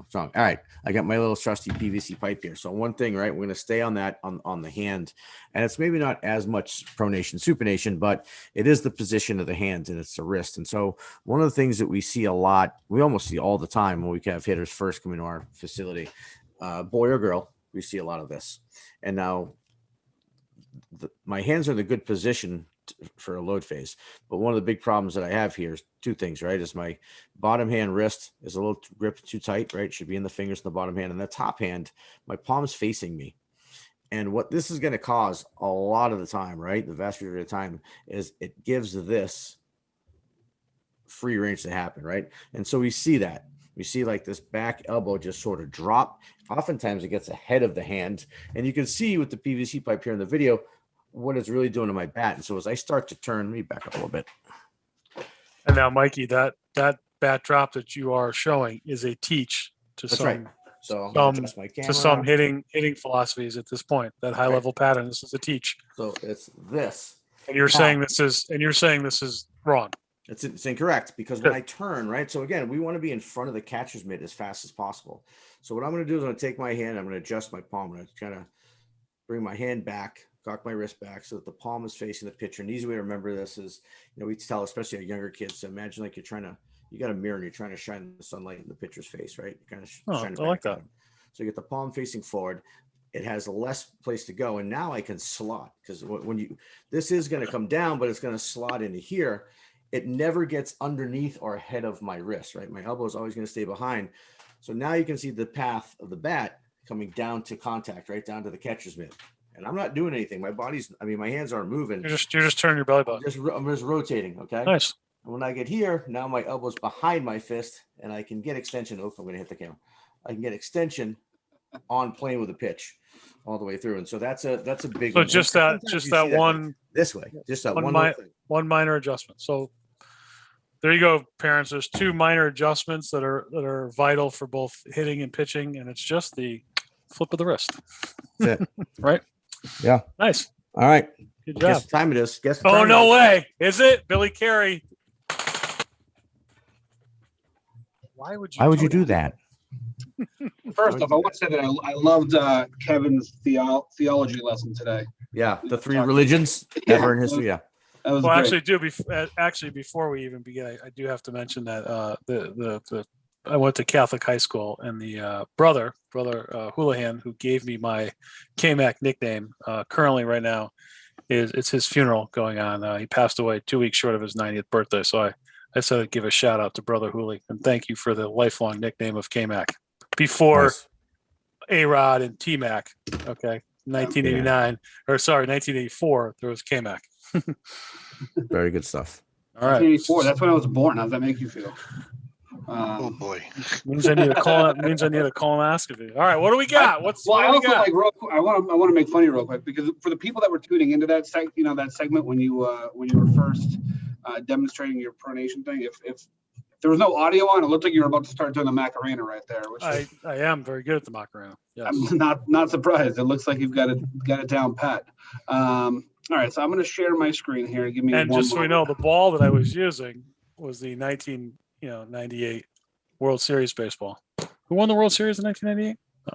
strong. All right, I got my little trusty PVC pipe here. So one thing, right? We're going to stay on that on the hand, and it's maybe not as much pronation, supination, but it is the position of the hand and it's the wrist. And so one of the things that we see a lot, we almost see all the time when we have hitters first come into our facility, boy or girl. We see a lot of this. And now my hands are in a good position for a load phase. But one of the big problems that I have here is two things, right? Is my bottom hand wrist is a little grip too tight, right? Should be in the fingers in the bottom hand. And the top hand, my palm's facing me. And what this is going to cause a lot of the time, right? The vast majority of the time is it gives this free range to happen, right? And so we see that. We see like this back elbow just sort of drop. Oftentimes it gets ahead of the hand. And you can see with the PVC pipe here in the video what it's really doing to my bat. And so as I start to turn, let me back up a little bit. And now, Mikey, that bat drop that you are showing is a teach to That's some right. So I'm gonna adjust my to some camera. hitting philosophies at this point. That high Right. level pattern. This is a teach, So it's this. and you're Now, saying this is wrong. it's incorrect because when I turn, right? So again, we want to be in front of the catcher's mitt as fast as possible. So what I'm going to do is I'm going to take my hand, I'm going to adjust my palm, I'm going to kind of bring my hand back, cock my wrist back so that the palm is facing the pitcher. And the easy way to remember this is, we tell especially our younger kids, so imagine like you got a mirror and you're trying to shine the sunlight in the pitcher's face, right? You're kind of shine it I like back at that. him. So you get the palm facing forward. It has less place to go. And now I can slot because this is going to come down, but it's going to slot into here. It never gets underneath or ahead of my wrist, right? My elbow is always going to stay behind. So now you can see the path of the bat coming down to contact, right down to the catcher's mitt. And I'm not doing anything. My hands aren't moving. You're just turning your belly button. I'm just rotating. Okay. Nice. And when I get here, now my elbow's behind my fist and I can get extension. Oh, I'm going to hit the camera. I can get extension on playing with a pitch all the way through. And so that's a big So one. just that one this way, just that one minor adjustment. So there you go, parents. There's two minor adjustments that are vital for both hitting and pitching, and it's just the flip of the wrist. That's it. Right? Yeah. Nice. All right. Good job. Guess what time it is. Guess Oh, no way. Is it? Billy Carey. Why would you do that? First off, I want to say that I loved Kevin's theology lesson today. Yeah, the three religions ever in history. Yeah. That was great. Actually, before we even begin, I do have to mention that I went to Catholic high school, and the brother Houlihan, who gave me my KMAC nickname, currently right now, it's his funeral going on. He passed away 2 weeks short of his 90th birthday, so I said I'd give a shout out to Brother Hooley and thank you for the lifelong nickname of KMAC. Before A-Rod and T-Mac, okay, 1984, there was KMAC. Very good stuff. All right. 1984, that's when I was born. How does that make you feel? Oh boy. Means I need a colonoscopy. All right, what do we got? I want to make funny real quick because for the people that were tuning into that segment when you were first demonstrating your pronation thing, if there was no audio on, it looked like you were about to start doing the Macarena right there. Which I am very good at the Macarena. Yes. I'm not surprised. It looks like you've got it down pat. All right, so I'm going to share my screen here. Give me and one just so we know, the ball that I was using was the 1998 World Series baseball. Who won the World Series in 1998? Oh,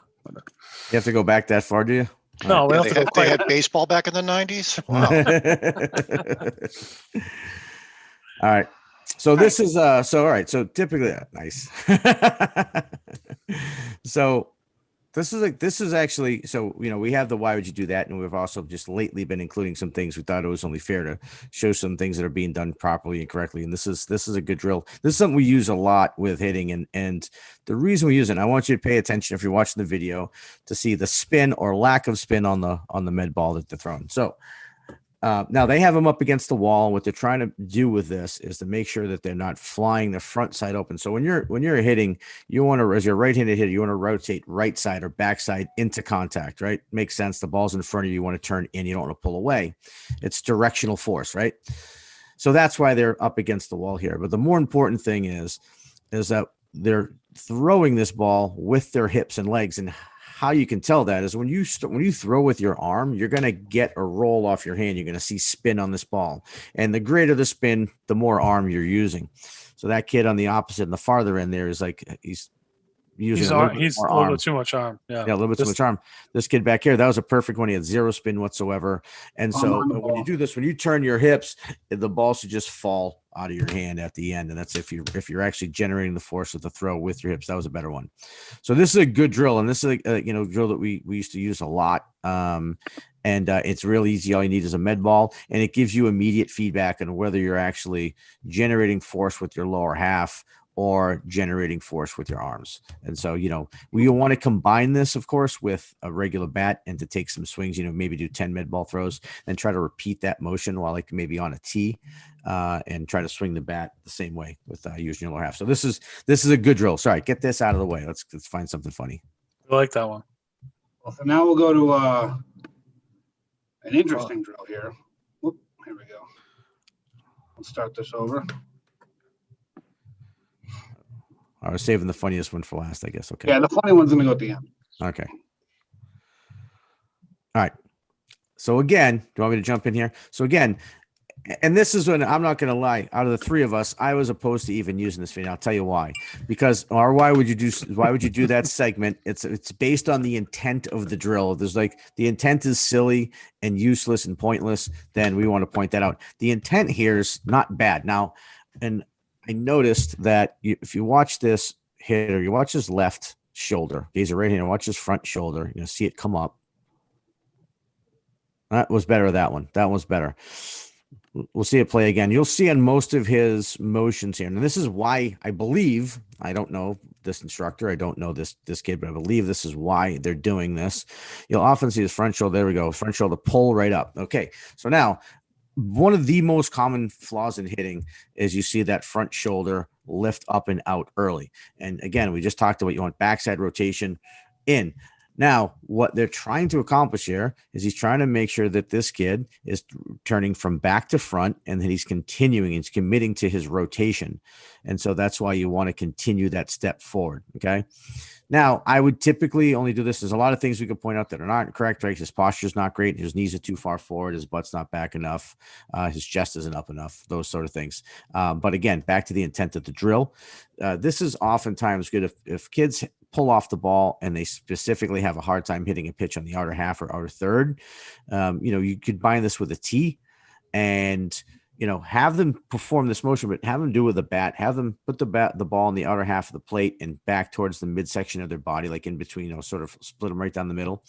You have to go back that far, do you? no, we have to go They had baseball back in the 90s. Wow. All right. So this is all right. So typically nice. So this is actually, so we have the why would you do that, and we've also just lately been including some things we thought it was only fair to show some things that are being done properly and correctly. And this is a good drill. This is something we use a lot with hitting, and the reason we use it, and I want you to pay attention if you're watching the video to see the spin or lack of spin on the med ball that they're throwing. So now they have them up against the wall. What they're trying to do with this is to make sure that they're not flying the front side open. So when you're hitting, you want to, as your right-handed hitter, you want to rotate right side or back side into contact, right? Makes sense. The ball's in front of you. You want to turn in. You don't want to pull away. It's directional force, right? So that's why they're up against the wall here. But the more important thing is that they're throwing this ball with their hips and legs, and how you can tell that is when you throw with your arm, you're going to get a roll off your hand. You're going to see spin on this ball, and the greater the spin, the more arm you're using. So that kid on the opposite and the farther end there is like he's using a little bit too much arm. Yeah, a little bit too much arm. This kid back here, that was a perfect one. He had zero spin whatsoever. And so when you do this, when you turn your hips, the ball should just fall out of your hand at the end. And that's if you're actually generating the force of the throw with your hips. That was a better one. So this is a good drill, and this is a drill that we used to use a lot. And it's real easy. All you need is a med ball, and it gives you immediate feedback on whether you're actually generating force with your lower half or generating force with your arms. And so, we want to combine this, of course, with a regular bat and to take some swings, maybe do 10 med ball throws and try to repeat that motion while like maybe on a tee and try to swing the bat the same way with using your lower half. So this is a good drill. Sorry, get this out of the way. Let's find something funny. I like that one. Well, so now we'll go to an interesting drill here. Whoop, here we go. Let's start this over. I was saving the funniest one for last, I guess. Okay. Yeah, the funny one's gonna go at the end. Okay. All right. So again, do you want me to jump in here? So again, and this is when I'm not going to lie. Out of the three of us, I was opposed to even using this video. I'll tell you why. Because, or why would you do that segment? It's based on the intent of the drill. There's like the intent is silly and useless and pointless. Then we want to point that out. The intent here is not bad. Now, and I noticed that if you watch this hitter, you watch his left shoulder. He's a right hander. Watch his front shoulder. You know, see it come up. That was better. That one was better. We'll see it play again. You'll see on most of his motions here. And this is why I believe, I don't know this instructor, I don't know this kid, but I believe this is why they're doing this. You'll often see his front shoulder. There we go. Front shoulder pull right up. Okay. So now one of the most common flaws in hitting is you see that front shoulder lift up and out early. And again, we just talked about you want backside rotation in. Now, what they're trying to accomplish here is he's trying to make sure that this kid is turning from back to front and that he's continuing, he's committing to his rotation. And so that's why you want to continue that step forward. Okay. Now, I would typically only do this. There's a lot of things we could point out that are not correct, right? His posture is not great. His knees are too far forward. His butt's not back enough. His chest isn't up enough, those sort of things. But again, back to the intent of the drill. This is oftentimes good if kids pull off the ball and they specifically have a hard time hitting a pitch on the outer half or outer third. You could bind this with a tee and, have them perform this motion, but have them do it with a bat, have them put the ball in the outer half of the plate and back towards the midsection of their body, like in between, sort of split them right down the middle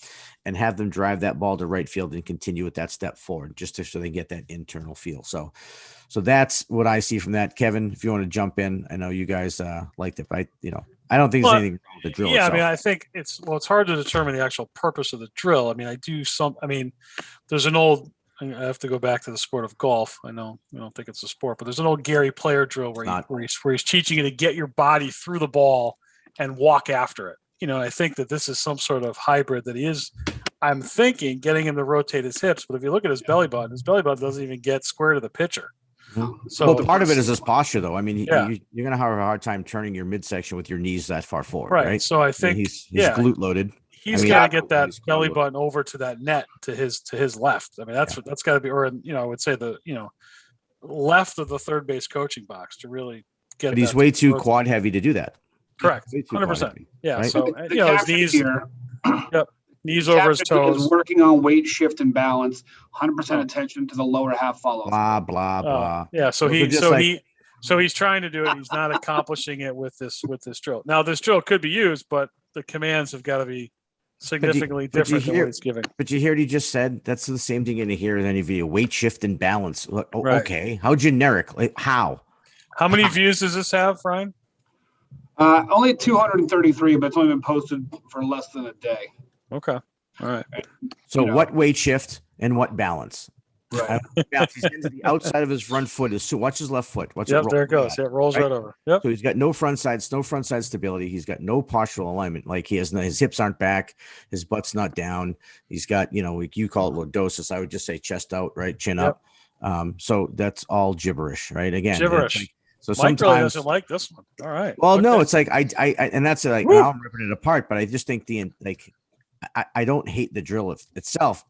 and have them drive that ball to right field and continue with that step forward so they get that internal feel. So that's what I see from that. Kevin, if you want to jump in, I know you guys liked it, but I don't think there's anything wrong with the drill. Yeah, itself. I mean, I think it's hard to determine the actual purpose of the drill. I mean, there's an old, I have to go back to the sport of golf. I know I don't think it's a sport, but there's an old Gary Player drill where he's teaching you to get your body through the ball and walk after it. I think that this is some sort of hybrid that he is, I'm thinking, getting him to rotate his hips. But if you look at his belly button doesn't even get square to the pitcher. So part of it is his posture, though. I mean, you're going to have a hard time turning your midsection with your knees that far forward, right? So I think he's glute loaded. He's got to get that belly button over to that net to his left. I mean, that's got to be, or I would say the left of the third base coaching box to really get. But he's way too quad heavy to do that. Correct, 100%. Yeah. Right? So his knees. Here, yep. Knees over his toes. Is working on weight shift and balance. 100% attention to the lower half follow. Blah blah blah. Yeah. So he's trying to do it. He's not accomplishing it with this drill. Now this drill could be used, but the commands have got to be significantly different than what he's giving. But you hear what he just said? That's the same thing in here in any video. Weight shift and balance. Right. Okay. How generic? Like, how? How many views does this have, Ryan? Only 233, but it's only been posted for less than a day. Okay. All right. So what weight shift and what balance? Right. He's into the outside of his front foot. Watch his left foot. There it goes. It rolls right over. Yep. So he's got no front side stability. He's got no postural alignment. Like his hips aren't back. His butt's not down. He's got, you call it lordosis. I would just say chest out, right? Chin up. So that's all gibberish, right? Again, gibberish. So Mike sometimes really doesn't like this one. All right. Well, no, it's like I and that's like now I'm ripping it apart, but I just think I don't hate the drill itself.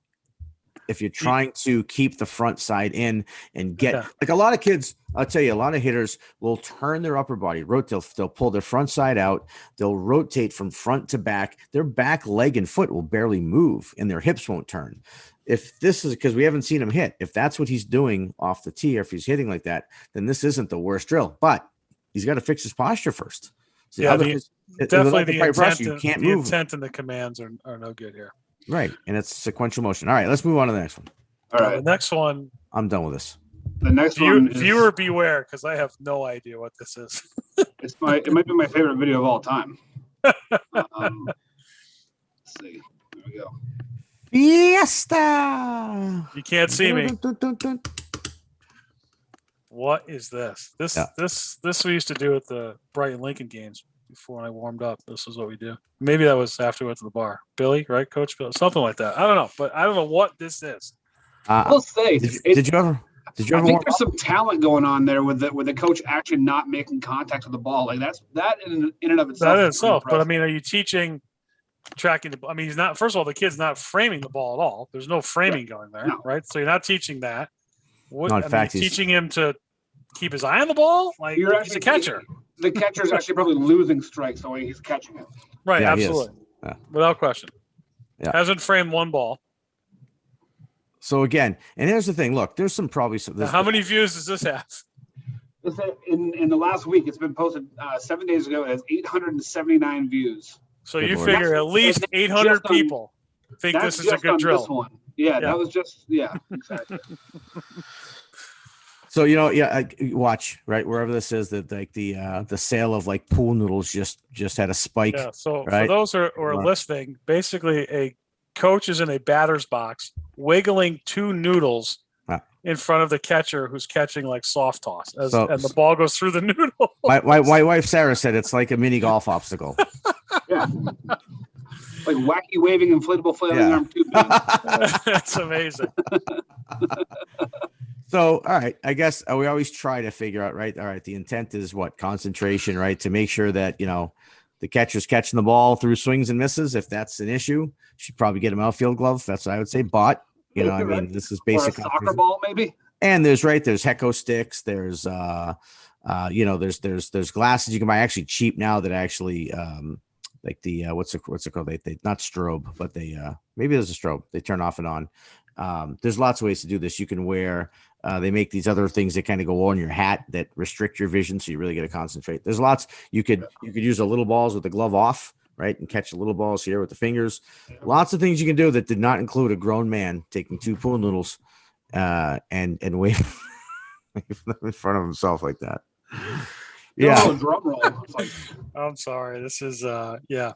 If you're trying to keep the front side in and get like a lot of kids, I'll tell you, a lot of hitters will turn their upper body, they'll pull their front side out, they'll rotate from front to back. Their back leg and foot will barely move and their hips won't turn. If this is because we haven't seen him hit, if that's what he's doing off the tee, or if he's hitting like that, then this isn't the worst drill. But he's got to fix his posture first. So definitely the intent, you can't move. Intent and the commands are no good here. Right, and it's sequential motion. All right, let's move on to the next one. All right, the next one. I'm done with this. The next one is, viewer beware, because I have no idea what this is. it might be my favorite video of all time. Let's see. There we go. Fiesta. You can't see me. What is this? This we used to do at the Brighton Lincoln games before I warmed up. This is what we do. Maybe that was after we went to the bar. Billy, right? Coach Bill, something like that. I don't know, but I don't know what this is. I'll say. Did you ever? Did you I ever think warm there's up? some talent going on there with the coach actually not making contact with the ball. Like that in and of itself. That in is pretty itself. But I impressive. mean, are you teaching tracking the? I mean, he's not. First of all, the kid's not framing the ball at all. There's no framing going there, No. right? So you're not teaching that. What? No, in I mean, fact, you're he's- teaching him to keep his eye on the ball. Like You're he's a actually catcher, The catcher's actually probably losing strikes the way he's catching it. right? Yeah, he is. Absolutely, Yeah. without question. Yeah. Hasn't framed one ball. So again, and here's the thing. Look, there's some probably some. Now, how many views does this have? In the last week, it's been posted 7 days ago. It has 879 views. So Good you Lord. figure at least That's 800 just on- people think That's this is a just good on drill. This one. Yeah, Yeah. that was just exactly. So watch right wherever this is that like the sale of like pool noodles just had a spike. Yeah. So for right? those who are Right. listening, basically a coach is in a batter's box wiggling two noodles Ah. in front of the catcher who's catching like soft toss, and the ball goes through the noodle. My wife Sarah said it's like a mini golf obstacle. Yeah. Like wacky waving inflatable flailing Yeah. arm tube man. That's amazing. So, all right, I guess we always try to figure out, right? All right, the intent is what? Concentration, right? To make sure that, the catcher's catching the ball through swings and misses. If that's an issue, should probably get him outfield glove. That's what I would say. But, I Right. mean, this is Or a basic. soccer ball, maybe. And there's Hecko sticks. There's, there's glasses you can buy actually cheap now that actually, like the, what's it called? They not strobe, but they, maybe there's a strobe. They turn off and on. There's lots of ways to do this. You can wear, they make these other things that kind of go on your hat that restrict your vision, so you really got to concentrate. There's lots. You could use a little balls with the glove off, right, and catch the little balls here with the fingers. Lots of things you can do that did not include a grown man taking two pool noodles and wave them in front of himself like that. Yeah. Oh, drum roll. It's like, I'm sorry. This is yeah.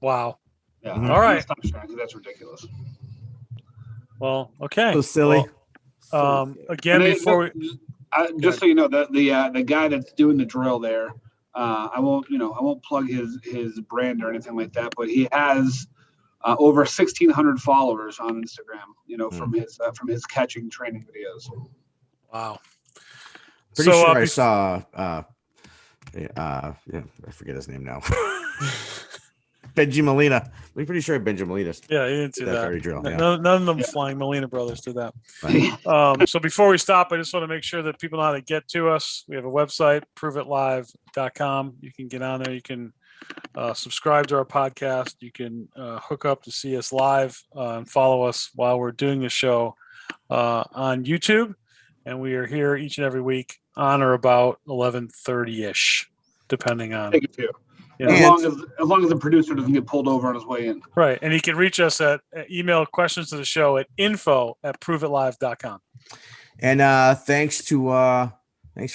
Wow. yeah. Mhm. All right. Stop trying, 'cause that's ridiculous. Well, okay. So silly. Again, And they- before we, just so you know, the guy that's doing the drill there, I won't plug his brand or anything like that, but he has over 1,600 followers on Instagram. From his catching training videos. wow. Pretty So, sure I bef- saw I forget his name now. Benji Molina. I'm pretty sure Benji Molina Yeah, you didn't see did that very that. drill. Yeah. None of them flying Molina brothers did that. Right. So before we stop, I just want to make sure that people know how to get to us. We have a website, proveitlive.com. You can get on there. You can subscribe to our podcast. You can hook up to see us live and follow us while we're doing the show on YouTube. And we are here each and every week on or about 11:30-ish, depending on. Take it too. you As know. long as the producer doesn't get pulled over on his way in. Right. And you can reach us at email questions to the show at info@proveitlive.com. And thanks for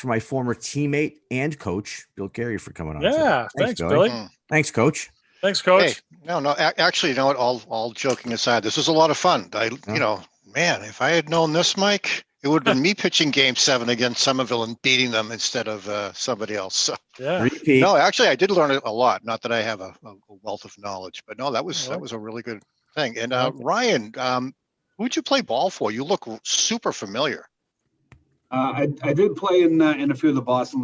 my former teammate and coach, Bill Carey, for coming on. today. Yeah. Thanks, Billy. Thanks, Coach. Thanks, Coach. Hey, no, actually, you know what? All joking aside, this was a lot of fun. Man, if I had known this, Mike, it would have been me pitching Game 7 against Somerville and beating them instead of somebody else. So, Yeah. Repeat. no, actually, I did learn a lot. Not that I have a wealth of knowledge, but no, that was a really good thing. And Ryan, who'd you play ball for? You look super familiar. I did play in a few of the Boston